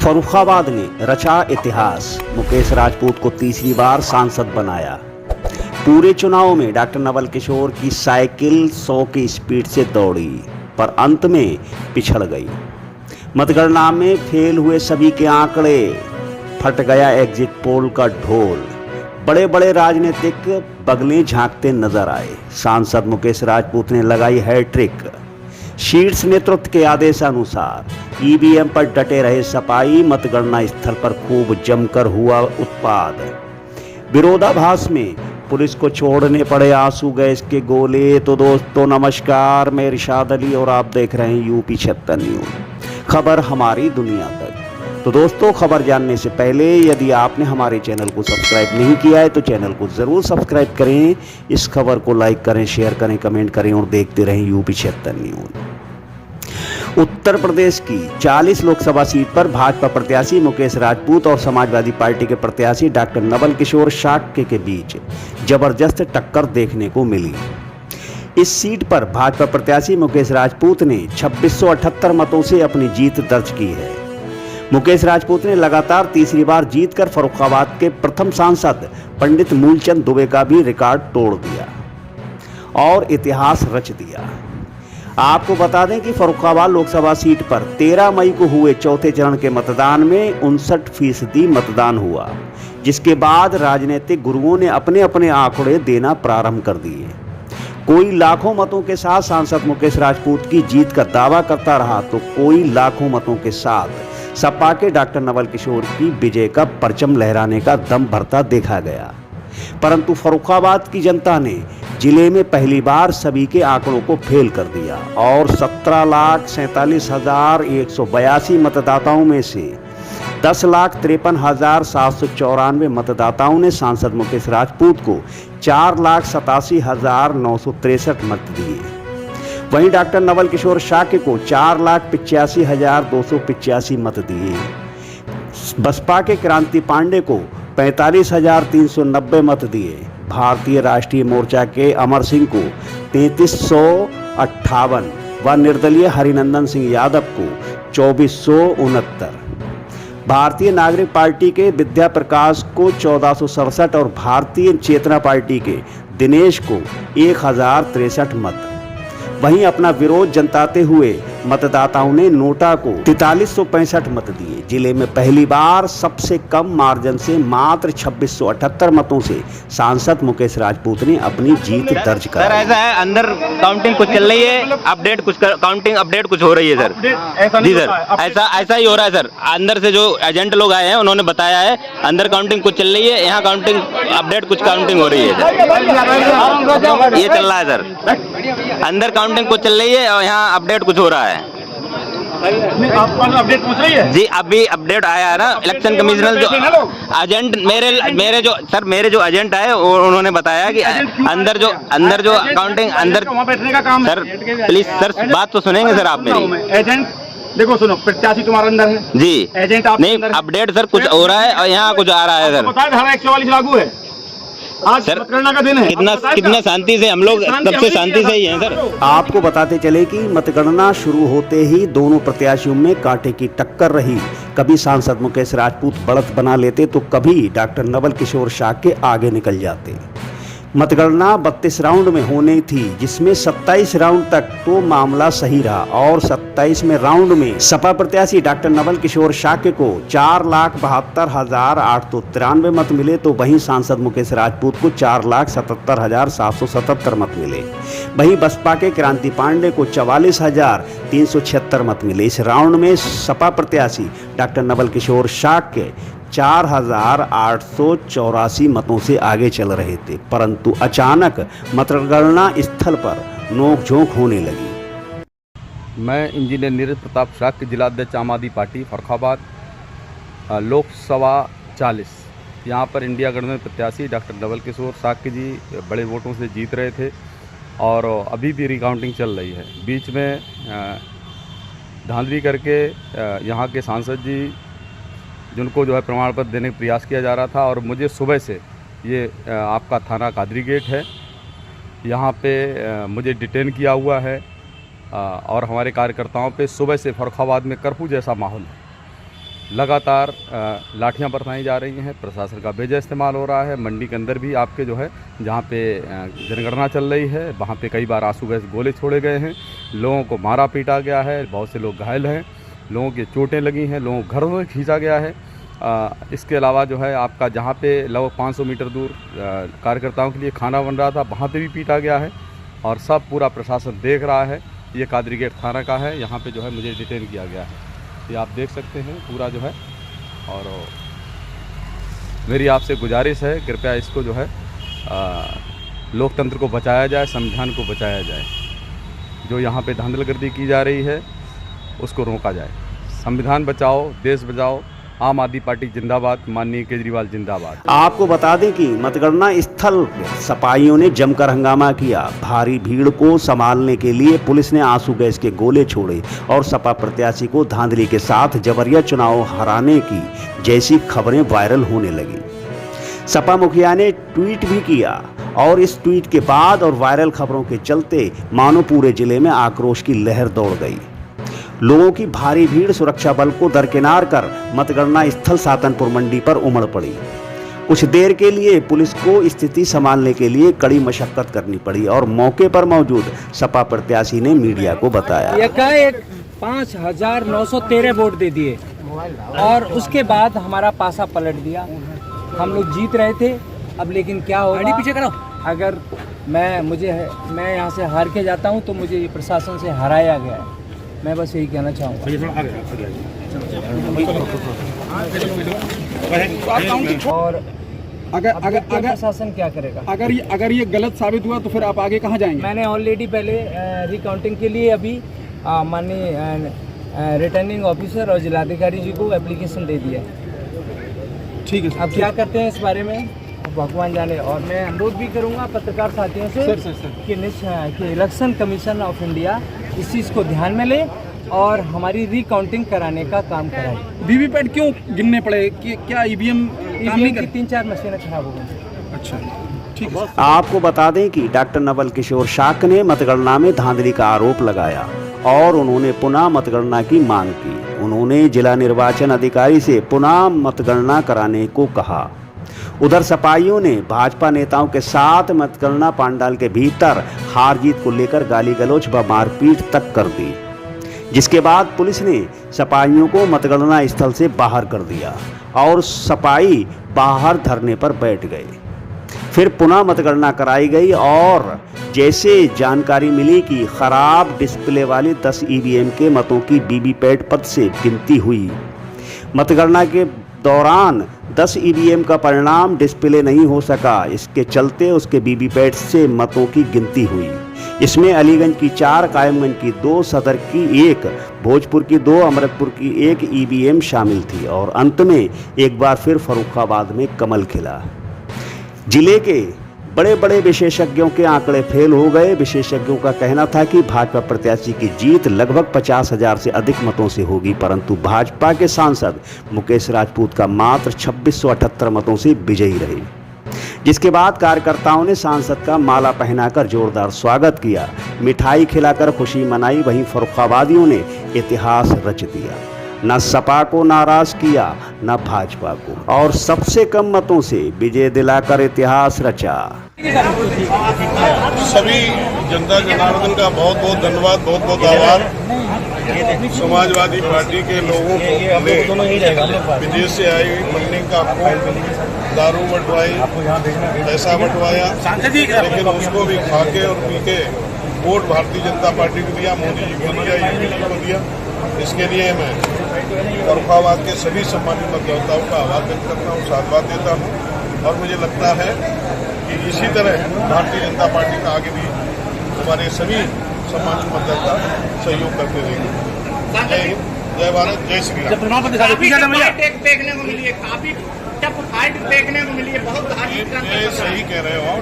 फर्रुखाबाद ने रचा इतिहास, मुकेश राजपूत को तीसरी बार सांसद बनाया। पूरे चुनाव में डॉक्टर नवल किशोर की साइकिल 100 की स्पीड से दौड़ी, पर अंत में पिछड़ गई। मतगणना में फेल हुए सभी के आंकड़े, फट गया एग्जिट पोल का ढोल। बड़े बड़े राजनीतिक बगलें झांकते नजर आए। सांसद मुकेश राजपूत ने लगाई हैट्रिक। शीर्ष नेतृत्व के आदेशानुसार ईवीएम पर डटे रहे सपाई, मतगणना स्थल पर खूब जमकर हुआ उत्पाद। विरोधाभास में पुलिस को छोड़ने पड़े आंसू गैस के गोले। तो दोस्तों नमस्कार, मैं इरशाद अली और आप देख रहे हैं यूपी 76 न्यूज़, खबर हमारी दुनिया तक। तो दोस्तों, खबर जानने से पहले यदि आपने हमारे चैनल को सब्सक्राइब नहीं किया है तो चैनल को ज़रूर सब्सक्राइब करें, इस खबर को लाइक करें, शेयर करें, कमेंट करें और देखते रहें यूपी 76 न्यूज़। उत्तर प्रदेश की 40 लोकसभा सीट पर भाजपा प्रत्याशी मुकेश राजपूत और समाजवादी पार्टी के प्रत्याशी डॉक्टर नवल किशोर शाक्य के बीच जबरदस्त टक्कर देखने को मिली। इस सीट पर भाजपा प्रत्याशी मुकेश राजपूत ने 2678 मतों से अपनी जीत दर्ज की है। मुकेश राजपूत ने लगातार तीसरी बार जीतकर फर्रुखाबाद के प्रथम सांसद पंडित मूलचंद दुबे का भी रिकॉर्ड तोड़ दिया और इतिहास रच दिया। आपको बता दें कि फर्रुखाबाद लोकसभा सीट पर 13 मई को हुए चौथे चरण के मतदान में 59% मतदान हुआ, जिसके बाद राजनीतिक गुरुओं ने अपने अपने आंकड़े देना प्रारंभ कर दिए। कोई लाखों मतों के साथ सांसद मुकेश राजपूत की जीत का दावा करता रहा तो कोई लाखों मतों के साथ सपा के डॉक्टर नवल किशोर की विजय का परचम लहराने का दम भरता देखा गया। परंतु फर्रुखाबाद की जनता ने जिले में पहली बार सभी के आंकड़ों को फेल कर दिया और 17,47,182 मतदाताओं में से 10,53,794 मतदाताओं ने सांसद मुकेश राजपूत को 4,87,963 मत दिए। वहीं डॉक्टर नवल किशोर शाक्य को 4,85,285 मत दिए। बसपा के क्रांति पांडे को 45,390 मत दिए। भारतीय राष्ट्रीय मोर्चा के अमर सिंह को 3358 व निर्दलीय हरिनंदन सिंह यादव को 2469, भारतीय नागरिक पार्टी के विद्या प्रकाश को 1467 और भारतीय चेतना पार्टी के दिनेश को 1063 मत। वहीं अपना विरोध जताते हुए मतदाताओं ने नोटा को 4365 मत दिए। जिले में पहली बार सबसे कम मार्जिन से मात्र 2678 मतों से सांसद मुकेश राजपूत ने अपनी जीत दर्ज कराई। सर ऐसा है, अंदर काउंटिंग कुछ चल रही है, अपडेट कुछ काउंटिंग अपडेट कुछ हो रही है सर। जी सर, ऐसा ही हो रहा है सर। अंदर से जो एजेंट लोग आए हैं उन्होंने बताया है अंदर काउंटिंग कुछ चल रही है, यहाँ काउंटिंग अपडेट कुछ काउंटिंग हो रही है सर। ये चल रहा है सर, अंदर काउंटिंग कुछ चल रही है और यहाँ अपडेट कुछ हो रहा है। आपको अपडेट पूछ रही है? जी अभी अपडेट आया है ना, इलेक्शन कमिश्नर जो एजेंट मेरे जो एजेंट आए उन्होंने बताया कि अंदर जो काउंटिंग अंदर वहाँ बैठने का काम सर, प्लीज सर बात तो सुनेंगे सर आप मेरी। एजेंट देखो, सुनो, प्रत्याशी तुम्हारे अंदर है जी, एजेंट आप नहीं अपडेट सर कुछ हो रहा है और यहाँ कुछ आ रहा है सर। बताया धारा 144 लागू है। आज सर मतगणना का दिन है। कितना शांति से हम लोग सबसे शांति से ही हैं सर। आपको बताते चले कि मतगणना शुरू होते ही दोनों प्रत्याशियों में कांटे की टक्कर रही। कभी सांसद मुकेश राजपूत बढ़त बना लेते तो कभी डॉक्टर नवल किशोर शाक्य आगे निकल जाते। मतगणना 32 राउंड में होनी थी, जिसमें 27 राउंड तक तो मामला सही रहा और 27वें राउंड में सपा प्रत्याशी डॉक्टर नवल किशोर शाक्य को 4,72,893 मत मिले, तो वहीं सांसद मुकेश राजपूत को 4,77,777 मत मिले। वहीं बसपा के क्रांति पांडे को 44,376 मत मिले। इस राउंड में सपा प्रत्याशी डॉक्टर नवल किशोर शाक्य 4,884 मतों से आगे चल रहे थे, परंतु अचानक मतगणना स्थल पर नोकझोंक होने लगी। मैं इंजीनियर नीरज प्रताप शाक्य, जिलाध्यक्ष आम आदमी पार्टी फर्रुखाबाद, लोकसभा 40। यहाँ पर इंडिया गठबंधन प्रत्याशी डॉक्टर नवल किशोर शाक्य जी बड़े वोटों से जीत रहे थे और अभी भी रिकाउंटिंग चल रही है। बीच में धांधली करके यहाँ के सांसद जी जिनको जो है प्रमाण पत्र देने का प्रयास किया जा रहा था, और मुझे सुबह से ये आपका थाना कादरी गेट है, यहाँ पे मुझे डिटेन किया हुआ है और हमारे कार्यकर्ताओं पे सुबह से फर्रुखाबाद में कर्फ्यू जैसा माहौल है। लगातार लाठियां बरसाई जा रही हैं, प्रशासन का बेजा इस्तेमाल हो रहा है। मंडी के अंदर भी आपके जो है जहां पे जनगणना चल रही है वहां पे कई बार आंसू गैस गोले छोड़े गए हैं, लोगों को मारा पीटा गया है, बहुत से लोग घायल हैं, लोगों की चोटें लगी हैं, लोगों को घरों में खींचा गया है। इसके अलावा जो है आपका जहाँ पे लगभग 500 मीटर दूर कार्यकर्ताओं के लिए खाना बन रहा था वहाँ पे भी पीटा गया है और सब पूरा प्रशासन देख रहा है। ये कादरी गेट थाना का है, यहाँ पे जो है मुझे डिटेन किया गया है, ये आप देख सकते हैं पूरा जो है। और मेरी आपसे गुजारिश है कृपया इसको जो है लोकतंत्र को बचाया जाए, संविधान को बचाया जाए। जो यहाँ पे धांधलगर्दी की जा रही है उसको रोका जाए। संविधान बचाओ, देश बचाओ। आम आदमी पार्टी जिंदाबाद, माननीय केजरीवाल जिंदाबाद। आपको बता दें कि मतगणना स्थल पर सपाइयों ने जमकर हंगामा किया। भारी भीड़ को संभालने के लिए पुलिस ने आंसू गैस के गोले छोड़े और सपा प्रत्याशी को धांधली के साथ जबरिया चुनाव हराने की जैसी खबरें वायरल होने लगी। सपा मुखिया ने ट्वीट भी किया और इस ट्वीट के बाद और वायरल खबरों के चलते मानो पूरे जिले में आक्रोश की लहर दौड़ गई। लोगों की भारी भीड़ सुरक्षा बल को दरकिनार कर मतगणना स्थल सातनपुर मंडी पर उमड़ पड़ी। कुछ देर के लिए पुलिस को स्थिति संभालने के लिए कड़ी मशक्कत करनी पड़ी और मौके पर मौजूद सपा प्रत्याशी ने मीडिया को बताया, एकाएक 5,913 वोट दे दिए और उसके बाद हमारा पासा पलट दिया। हम लोग जीत रहे थे, अब लेकिन क्या होगा पीछे करो। अगर मैं यहाँ से हार के जाता हूँ तो मुझे प्रशासन से हराया गया है। मैं बस यही कहना चाहूँगा। और अगर प्रशासन क्या करेगा? अगर ये गलत साबित हुआ तो फिर आप आगे कहाँ जाएंगे? मैंने ऑलरेडी पहले रिकाउंटिंग के लिए अभी माननीय रिटर्निंग ऑफिसर और जिलाधिकारी जी को एप्लीकेशन दे दिया। ठीक है, अब क्या करते हैं इस बारे में भगवान जाने। और मैं अनुरोध भी करूंगा पत्रकार साथियों से कि इलेक्शन कमीशन ऑफ इंडिया इस चीज़ को ध्यान में ले और हमारी रिकाउंटिंग कराने का काम कराए। वीवीपैट क्यों गिनने पड़े? क्या ईवीएम की 3-4 मशीनें खराब हो गई? अच्छा, ठीक है। आपको बता दें कि डॉक्टर नवल किशोर शाक ने मतगणना में धांधली का आरोप लगाया और उन्होंने पुनः मतगणना की मांग की। उन्होंने जिला निर्वाचन अधिकारी से पुनः मतगणना कराने को कहा। उधर सपाइयों ने भाजपा नेताओं के साथ मतगणना पंडाल के भीतर हार जीत को लेकर गाली गलौज व मारपीट तक कर दी, जिसके बाद पुलिस ने सपाइयों को मतगणना स्थल से बाहर कर दिया और सपाई बाहर धरने पर बैठ गए। फिर पुनः मतगणना कराई गई और जैसे जानकारी मिली कि खराब डिस्प्ले वाले 10 ईवीएम के मतों की वीवीपैट पद से गिनती हुई। मतगणना के दौरान 10 ईवीएम का परिणाम डिस्प्ले नहीं हो सका, इसके चलते उसके वीवीपैट से मतों की गिनती हुई। इसमें अलीगंज की 4, कायमगंज की 2, सदर की 1, भोजपुर की 2, अमृतपुर की 1 ईवीएम शामिल थी और अंत में एक बार फिर फर्रुखाबाद में कमल खिला। जिले के बड़े बड़े विशेषज्ञों के आंकड़े फेल हो गए। विशेषज्ञों का कहना था कि भाजपा प्रत्याशी की जीत लगभग 50,000 से अधिक मतों से होगी, परंतु भाजपा के सांसद मुकेश राजपूत का मात्र 2678 मतों से विजयी रहे। जिसके बाद कार्यकर्ताओं ने सांसद का माला पहनाकर जोरदार स्वागत किया, मिठाई खिलाकर खुशी मनाई। वहीं फर्रुखाबादियों ने इतिहास रच दिया, न सपा को नाराज किया न भाजपा को, और सबसे कम मतों से विजय दिलाकर इतिहास रचा। सभी जनता जनार्दन का बहुत बहुत धन्यवाद, बहुत बहुत आभार। समाजवादी पार्टी के लोगों को विदेश से आई फंडिंग का दारू बंटवाई, पैसा बंटवाया, लेकिन उसको भी खा के और पी के वोट भारतीय जनता पार्टी को दिया, मोदी जी को दिया, योगी जी को दिया। इसके लिए मैं फर्रुखाबाद के सभी सम्मानित मतदाताओं का आभार व्यक्त करता हूँ, साधुवाद देता हूँ और मुझे लगता है कि इसी तरह भारतीय जनता पार्टी का आगे भी हमारे सभी सम्मानित मतदाता सहयोग करते रहेंगे। जय हिंद, जय भारत, जय श्री राम। देखने को मिली है, काफी टफ फाइट देखने को मिली है, बहुत ये सही कह रहे हो।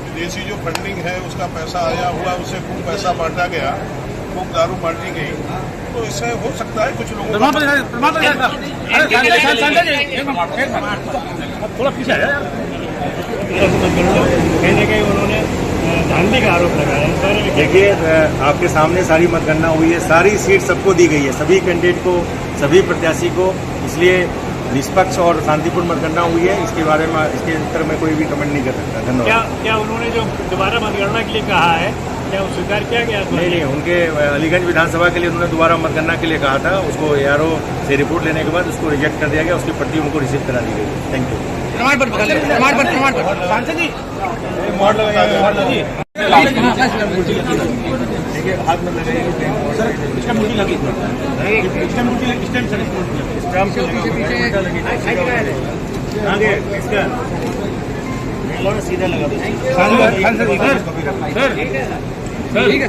विदेशी जो फंडिंग है उसका पैसा आया हुआ, उसे खूब पैसा बांटा गया, खूब दारू बांटी गई, तो इससे हो सकता है कुछ लोगों थोड़ा पीछे कहीं ना कहीं उन्होंने धांधली का आरोप लगा है सर। देखिए, आपके सामने सारी मतगणना हुई है, सारी सीट सबको दी गई है, सभी कैंडिडेट को, सभी प्रत्याशी को, इसलिए निष्पक्ष और शांतिपूर्ण मतगणना हुई है। इसके बारे में, इसके उत्तर में कोई भी कमेंट नहीं कर सकता। धन्यवाद। क्या उन्होंने जो दोबारा मतगणना के लिए कहा है, क्या वो स्वीकार किया गया? नहीं, उनके अलीगंज विधानसभा के लिए उन्होंने दोबारा मतगणना के लिए कहा था, उसको ARO से रिपोर्ट लेने के बाद उसको रिजेक्ट कर दिया गया, उसकी प्रति उनको रिसीव करा दी गई। Thank you. देखिए, हाथ में लगाइए। आगे इसका सीधा लगा दो। सर ठीक है।